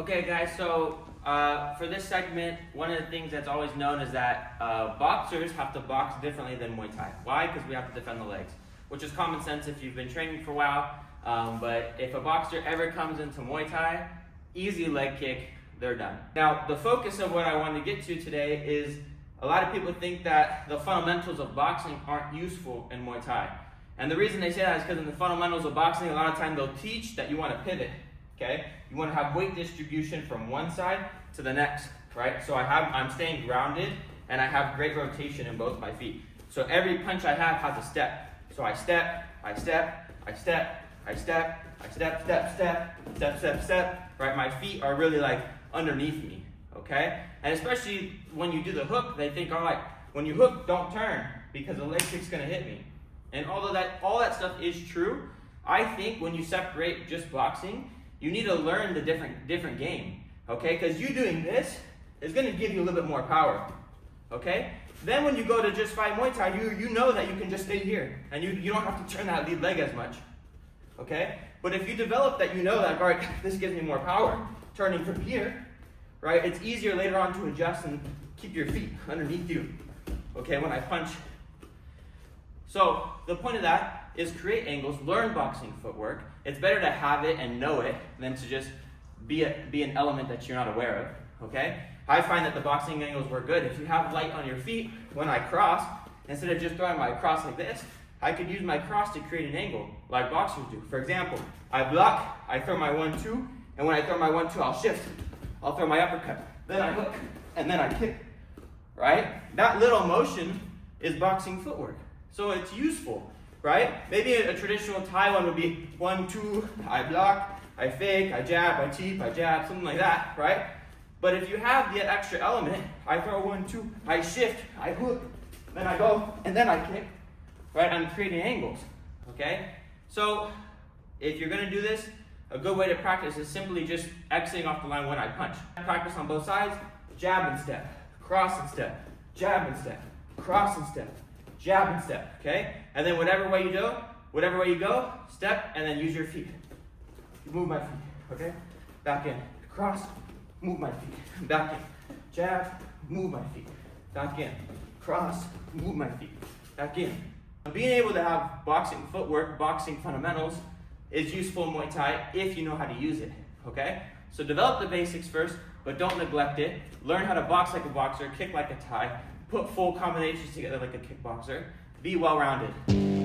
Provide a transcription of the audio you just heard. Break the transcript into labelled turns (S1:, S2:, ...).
S1: Okay guys, so for this segment, one of the things that's always known is that boxers have to box differently than Muay Thai. Why? Because we have to defend the legs, which is common sense if you've been training for a while. But if a boxer ever comes into Muay Thai, easy leg kick, they're done. Now, the focus of what I want to get to today is a lot of people think that the fundamentals of boxing aren't useful in Muay Thai. And the reason they say that is because in the fundamentals of boxing, a lot of time they'll teach that you want to pivot. Okay, you want to have weight distribution from one side to the next, right? So I'm staying grounded and I have great rotation in both my feet. So every punch I have has a step. So I step, I step, I step, I step, I step, step, step, step, step, step, right? My feet are really like underneath me, okay? And especially when you do the hook, they think, all right, when you hook, don't turn because the leg kick's gonna hit me. And although all that stuff is true, I think when you separate just boxing, you need to learn the different game, okay? Because you doing this is gonna give you a little bit more power, okay? Then when you go to just fight Muay Thai, you know that you can just stay here and you don't have to turn that lead leg as much, okay? But if you develop that, you know that, all right, this gives me more power, turning from here, right? It's easier later on to adjust and keep your feet underneath you, okay, when I punch. So the point of that is create angles, learn boxing footwork. It's better to have it and know it than to just be an element that you're not aware of, okay? I find that the boxing angles work good. If you have light on your feet, when I cross, instead of just throwing my cross like this, I could use my cross to create an angle like boxers do. For example, I block, I throw my 1-2, and when I throw my 1-2, I'll shift. I'll throw my uppercut, then I hook, and then I kick, right? That little motion is boxing footwork. So it's useful, right? Maybe a traditional Thai one would be 1-2, I block, I fake, I jab, I teep, I jab, something like that, right? But if you have the extra element, I throw 1-2, I shift, I hook, then I go, and then I kick, right? I'm creating angles, okay? So if you're gonna do this, a good way to practice is simply just exiting off the line when I punch. Practice on both sides, jab and step, cross and step, jab and step, cross and step, jab and step, okay? And then whatever way you go, step, and then use your feet. Move my feet, okay? Back in, cross, move my feet, back in, jab, move my feet, back in, cross, move my feet, back in. Being able to have boxing footwork, boxing fundamentals is useful in Muay Thai if you know how to use it, okay? So develop the basics first, but don't neglect it. Learn how to box like a boxer, kick like a Thai, put full combinations together like a kickboxer. Be well-rounded.